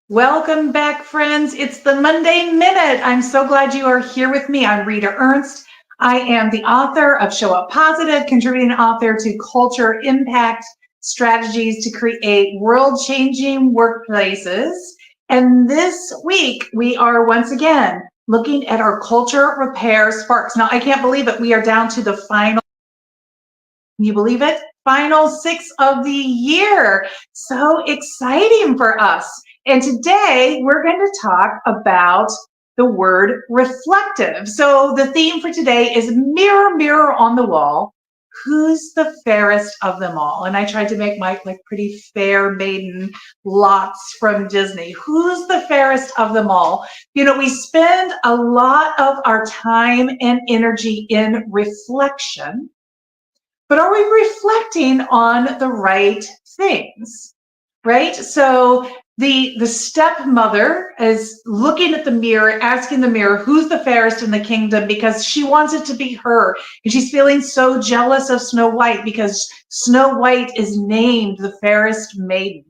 Welcome back, friends. It's the Monday Minute. I'm so glad you are here with me. I'm Rita Ernst. I am the author of Show Up Positive, contributing author to Culture Impact Strategies to Create World-Changing Workplaces. And this week, we are once again looking at our culture repair sparks. Now, I can't believe it. We are down to the final, can you believe it? Final 6 of the year. So exciting for us. And today we're going to talk about the word reflective. So the theme for today is mirror, mirror on the wall. Who's the fairest of them all? And I tried to make my pretty fair maiden lots from Disney. Who's the fairest of them all? You know, we spend a lot of our time and energy in reflection, but are we reflecting on the right things, right? So the stepmother is looking at the mirror, asking the mirror, who's the fairest in the kingdom, because she wants it to be her. And she's feeling so jealous of Snow White because Snow White is named the fairest maiden.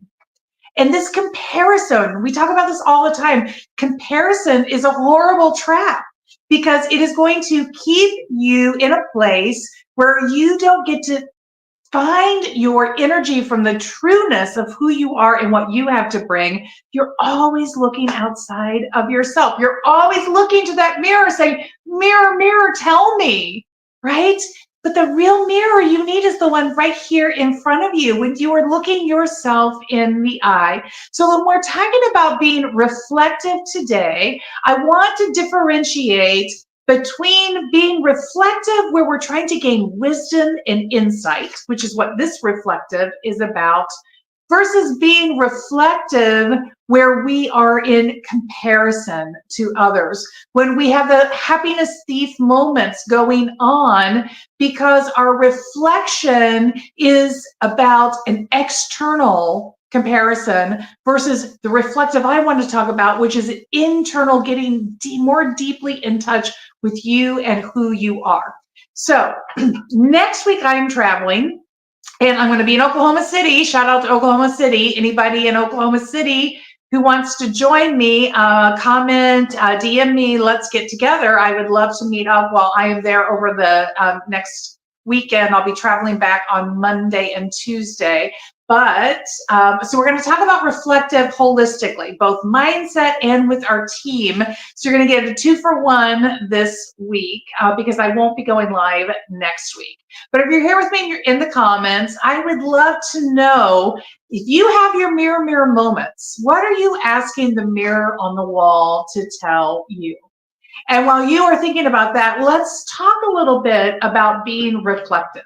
And this comparison, we talk about this all the time, comparison is a horrible trap because it is going to keep you in a place where you don't get to find your energy from the trueness of who you are and what you have to bring. You're always looking outside of yourself. You're always looking to that mirror saying, mirror, mirror, tell me, right? But the real mirror you need is the one right here in front of you when you are looking yourself in the eye. So when we're talking about being reflective today, I want to differentiate between being reflective, where we're trying to gain wisdom and insight, which is what this reflective is about, versus being reflective where we are in comparison to others, when we have the happiness thief moments going on because our reflection is about an external comparison versus the reflective I want to talk about, which is internal, getting more deeply in touch with you and who you are. So next week I am traveling and I'm going to be in Oklahoma City. Shout out to Oklahoma City. Anybody in Oklahoma City who wants to join me, comment, DM me, let's get together. I would love to meet up while I am there over the next weekend. I'll be traveling back on Monday and Tuesday. But so we're going to talk about reflective holistically, both mindset and with our team. So you're going to get a 2-for-1 this week because I won't be going live next week. But if you're here with me and you're in the comments, I would love to know if you have your mirror, mirror moments. What are you asking the mirror on the wall to tell you? And while you are thinking about that, let's talk a little bit about being reflective.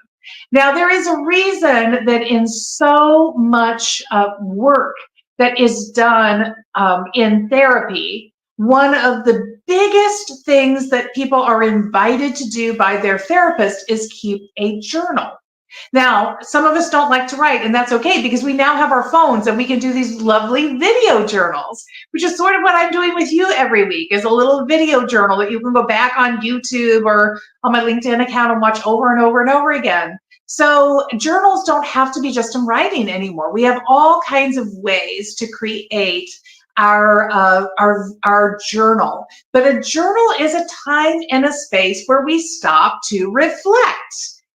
Now, there is a reason that in so much work that is done in therapy, one of the biggest things that people are invited to do by their therapist is keep a journal. Now, some of us don't like to write, and that's okay because we now have our phones and we can do these lovely video journals, which is sort of what I'm doing with you every week, is a little video journal that you can go back on YouTube or on my LinkedIn account and watch over and over and over again. So journals don't have to be just in writing anymore. We have all kinds of ways to create our journal. But a journal is a time and a space where we stop to reflect.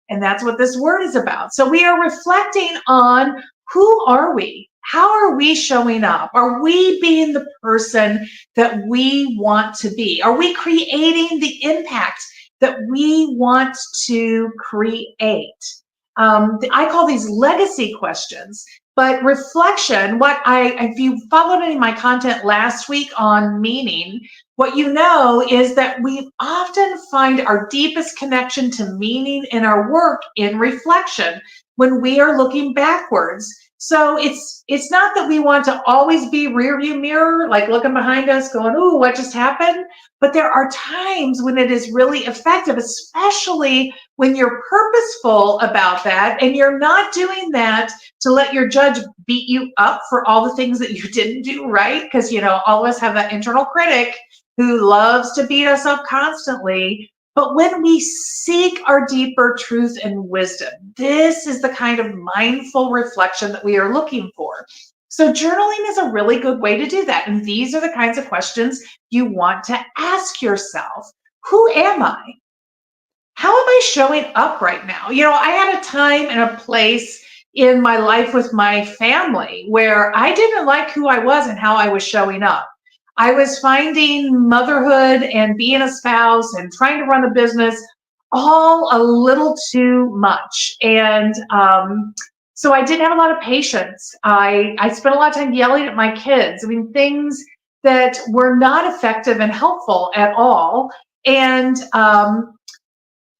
And that's what this word is about. So we are reflecting on, who are we? How are we showing up? Are we being the person that we want to be? Are we creating the impact that we want to create? I call these legacy questions. But reflection, if you followed any of my content last week on meaning, what you know is that we often find our deepest connection to meaning in our work in reflection when we are looking backwards. So it's not that we want to always be rear view mirror, like looking behind us going, ooh, what just happened? But there are times when it is really effective, especially when you're purposeful about that and you're not doing that to let your judge beat you up for all the things that you didn't do right. Because, you know, all of us have that internal critic who loves to beat us up constantly. But when we seek our deeper truth and wisdom, this is the kind of mindful reflection that we are looking for. So journaling is a really good way to do that. And these are the kinds of questions you want to ask yourself. Who am I? How am I showing up right now? I had a time and a place in my life with my family where I didn't like who I was and how I was showing up. I was finding motherhood and being a spouse and trying to run a business all a little too much. And so I didn't have a lot of patience. I spent a lot of time yelling at my kids. I mean, things that were not effective and helpful at all. And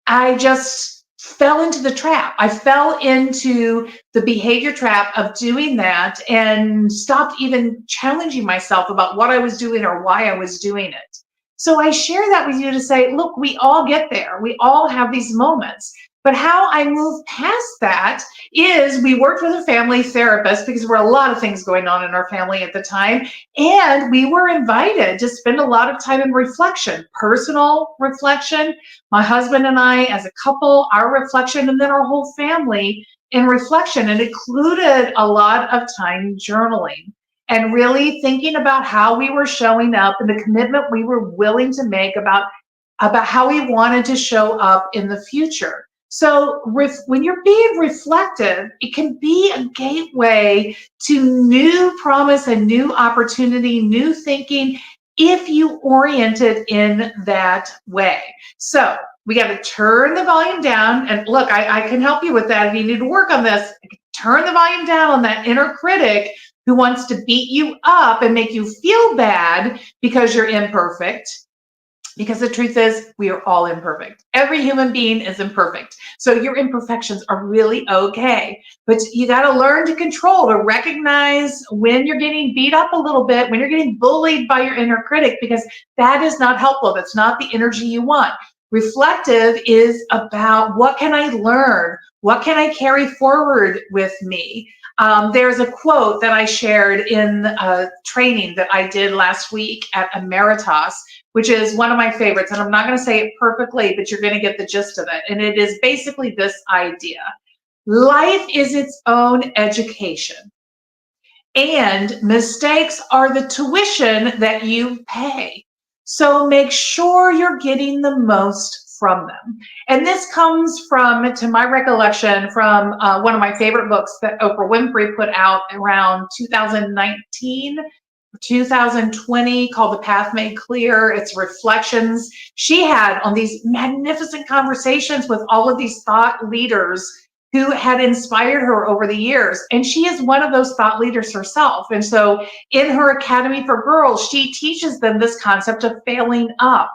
I just fell into the trap. I fell into the behavior trap of doing that and stopped even challenging myself about what I was doing or why I was doing it. So I share that with you to say, look, we all get there. We all have these moments. But how I move past that is we worked with a family therapist because there were a lot of things going on in our family at the time. And we were invited to spend a lot of time in reflection, personal reflection. My husband and I, as a couple, our reflection, and then our whole family in reflection. And it included a lot of time journaling and really thinking about how we were showing up and the commitment we were willing to make about how we wanted to show up in the future. So when you're being reflective, it can be a gateway to new promise and new opportunity, new thinking, if you orient it in that way. So we got to turn the volume down. And look, I can help you with that if you need to work on this. Turn the volume down on that inner critic who wants to beat you up and make you feel bad because you're imperfect. Because the truth is, we are all imperfect. Every human being is imperfect. So your imperfections are really okay. But you got to learn to control, to recognize when you're getting beat up a little bit, when you're getting bullied by your inner critic, because that is not helpful. That's not the energy you want. Reflective is about what can I learn? What can I carry forward with me? There's a quote that I shared in a training that I did last week at Emeritus, which is one of my favorites. And I'm not going to say it perfectly, but you're going to get the gist of it. And it is basically this idea. Life is its own education. And mistakes are the tuition that you pay. So make sure you're getting the most from them. And this comes from, to my recollection, from one of my favorite books that Oprah Winfrey put out around 2019, 2020, called The Path Made Clear. It's reflections she had on these magnificent conversations with all of these thought leaders who had inspired her over the years. And she is one of those thought leaders herself. And so in her Academy for Girls, she teaches them this concept of failing up,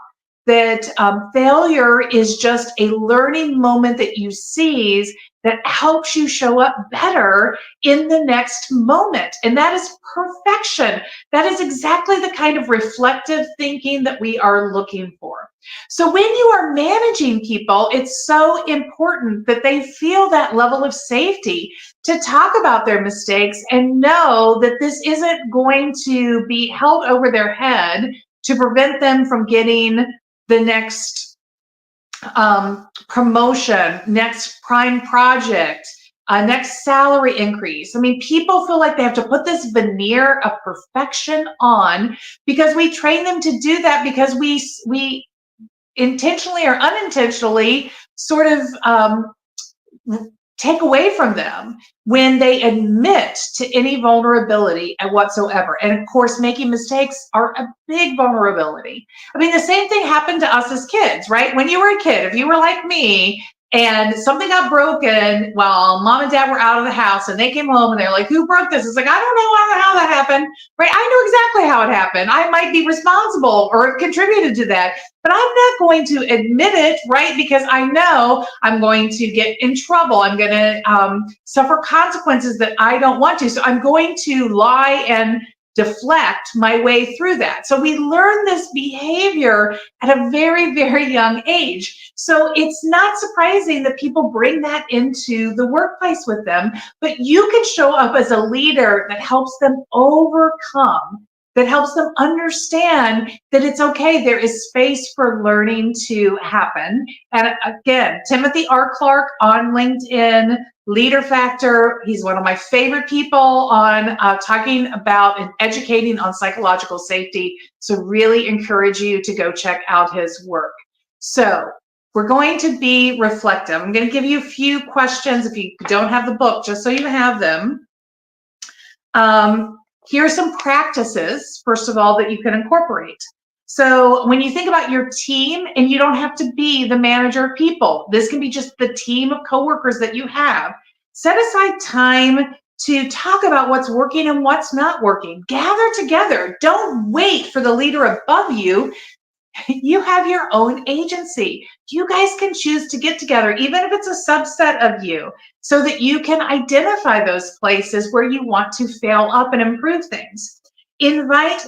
that failure is just a learning moment that you seize that helps you show up better in the next moment. And that is perfection. That is exactly the kind of reflective thinking that we are looking for. So when you are managing people, it's so important that they feel that level of safety to talk about their mistakes and know that this isn't going to be held over their head to prevent them from getting the next promotion, next prime project, next salary increase. I mean, people feel like they have to put this veneer of perfection on because we train them to do that because we intentionally or unintentionally sort of take away from them when they admit to any vulnerability whatsoever. And of course, making mistakes are a big vulnerability. I mean, the same thing happened to us as kids, right? When you were a kid, if you were like me and something got broken while mom and dad were out of the house and they came home and they're like, who broke this? It's like, I don't know how that happened, right? I know exactly how it happened. I might be responsible or contributed to that, but I'm not going to admit it, right? Because I know I'm going to get in trouble. I'm going to suffer consequences that I don't want to. So I'm going to lie and deflect my way through that. So we learn this behavior at a very, very young age. So it's not surprising that people bring that into the workplace with them, but you can show up as a leader that helps them overcome that helps them understand that it's okay. There is space for learning to happen. And again, Timothy R. Clark on LinkedIn, Leader Factor. He's one of my favorite people on talking about and educating on psychological safety. So really encourage you to go check out his work. So we're going to be reflective. I'm going to give you a few questions if you don't have the book, just so you have them. Here are some practices, first of all, that you can incorporate. So when you think about your team, and you don't have to be the manager of people, this can be just the team of coworkers that you have. Set aside time to talk about what's working and what's not working. Gather together. Don't wait for the leader above you. You have your own agency. You guys can choose to get together, even if it's a subset of you, so that you can identify those places where you want to fail up and improve things. Invite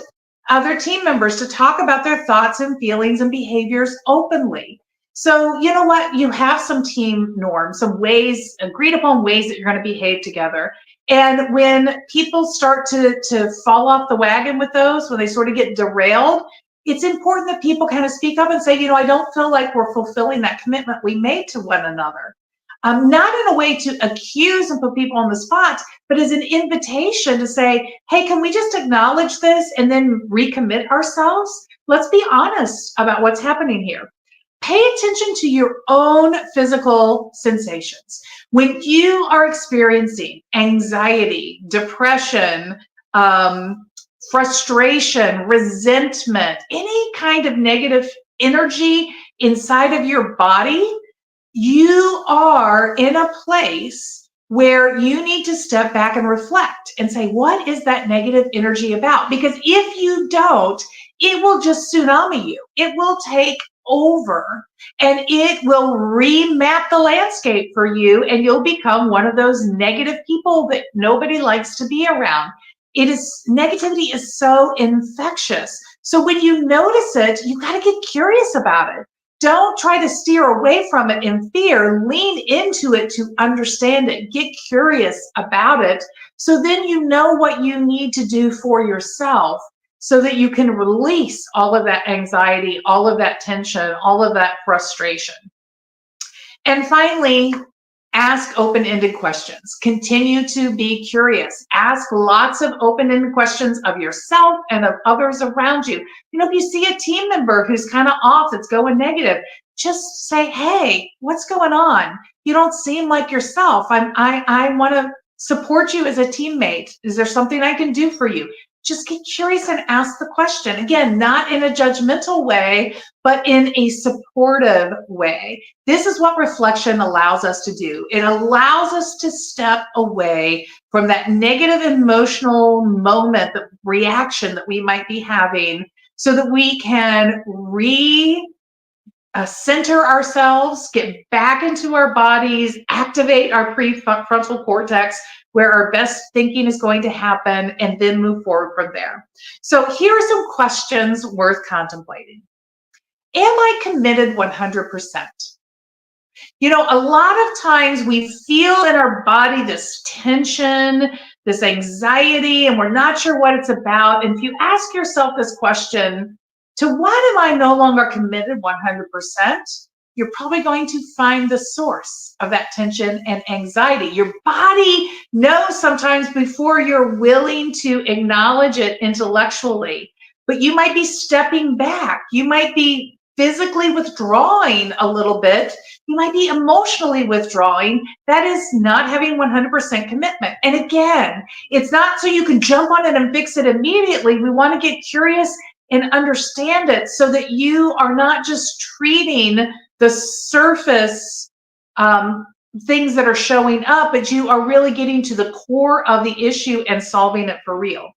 other team members to talk about their thoughts and feelings and behaviors openly. So you know what? You have some team norms, some ways, agreed upon ways that you're going to behave together. And when people start to fall off the wagon with those, when they sort of get derailed, it's important that people kind of speak up and say, you know, I don't feel like we're fulfilling that commitment we made to one another. Not in a way to accuse and put people on the spot, but as an invitation to say, hey, can we just acknowledge this and then recommit ourselves? Let's be honest about what's happening here. Pay attention to your own physical sensations. When you are experiencing anxiety, depression, frustration, resentment, any kind of negative energy inside of your body, you are in a place where you need to step back and reflect and say, what is that negative energy about? Because if you don't, it will just tsunami you. It will take over and it will remap the landscape for you, and you'll become one of those negative people that nobody likes to be around. Negativity is so infectious. So when you notice it, you got to get curious about it. Don't try to steer away from it in fear. Lean into it to understand it. Get curious about it. So then you know what you need to do for yourself so that you can release all of that anxiety, all of that tension, all of that frustration. And finally, ask open-ended questions. Continue to be curious. Ask lots of open-ended questions of yourself and of others around you. You know, if you see a team member who's kind of off, that's going negative, just say, hey, what's going on? You don't seem like yourself. I want to support you as a teammate. Is there something I can do for you? Just get curious and ask the question. Again, not in a judgmental way, but in a supportive way. This is what reflection allows us to do. It allows us to step away from that negative emotional moment, the reaction that we might be having, so that we can center ourselves, get back into our bodies, activate our prefrontal cortex, where our best thinking is going to happen, and then move forward from there. So here are some questions worth contemplating. Am I committed 100%? You know, a lot of times we feel in our body this tension, this anxiety, and we're not sure what it's about. And if you ask yourself this question, to what am I no longer committed 100%? You're probably going to find the source of that tension and anxiety. Your body knows sometimes before you're willing to acknowledge it intellectually, but you might be stepping back. You might be physically withdrawing a little bit. You might be emotionally withdrawing. That is not having 100% commitment. And again, it's not so you can jump on it and fix it immediately. We want to get curious and understand it so that you are not just treating the surface things that are showing up, but you are really getting to the core of the issue and solving it for real.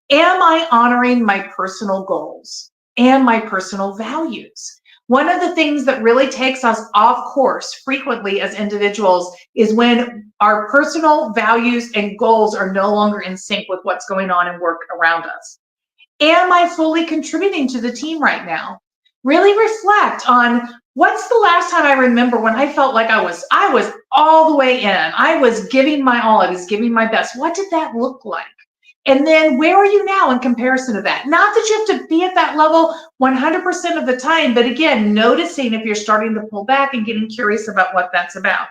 Am I honoring my personal goals and my personal values? One of the things that really takes us off course frequently as individuals is when our personal values and goals are no longer in sync with what's going on in work around us. Am I fully contributing to the team right now? Really reflect on what's the last time I remember when I felt like I was all the way in. I was giving my all. I was giving my best. What did that look like? And then where are you now in comparison to that? Not that you have to be at that level 100% of the time, but again, noticing if you're starting to pull back and getting curious about what that's about.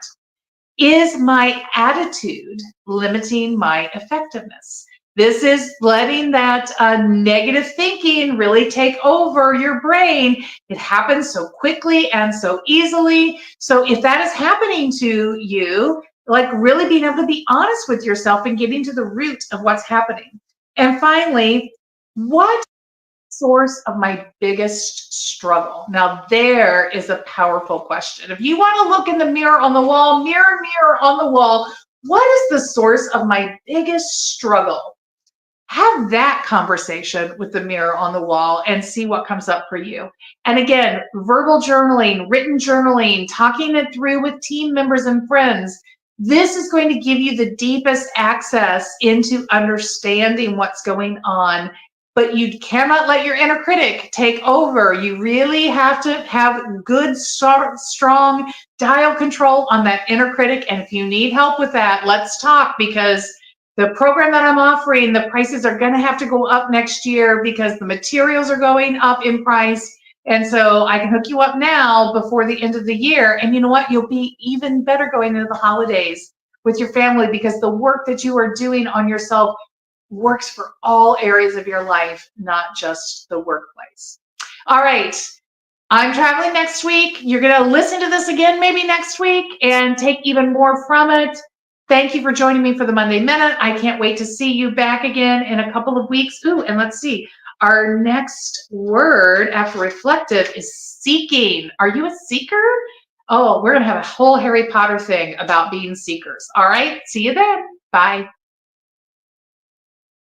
Is my attitude limiting my effectiveness? This is letting that negative thinking really take over your brain. It happens so quickly and so easily. So if that is happening to you, like really being able to be honest with yourself and getting to the root of what's happening. And finally, what source of my biggest struggle? Now, there is a powerful question. If you want to look in the mirror on the wall, mirror, mirror on the wall, what is the source of my biggest struggle? Have that conversation with the mirror on the wall and see what comes up for you. And again, verbal journaling, written journaling, talking it through with team members and friends. This is going to give you the deepest access into understanding what's going on. But you cannot let your inner critic take over. You really have to have good, strong dial control on that inner critic. And if you need help with that, let's talk, because the program that I'm offering, the prices are going to have to go up next year because the materials are going up in price. And so I can hook you up now before the end of the year. And you know what? You'll be even better going into the holidays with your family, because the work that you are doing on yourself works for all areas of your life, not just the workplace. All right. I'm traveling next week. You're going to listen to this again maybe next week and take even more from it. Thank you for joining me for the Monday Minute. I can't wait to see you back again in a couple of weeks. Ooh, and let's see. Our next word after reflective is seeking. Are you a seeker? Oh, we're going to have a whole Harry Potter thing about being seekers. All right. See you then. Bye.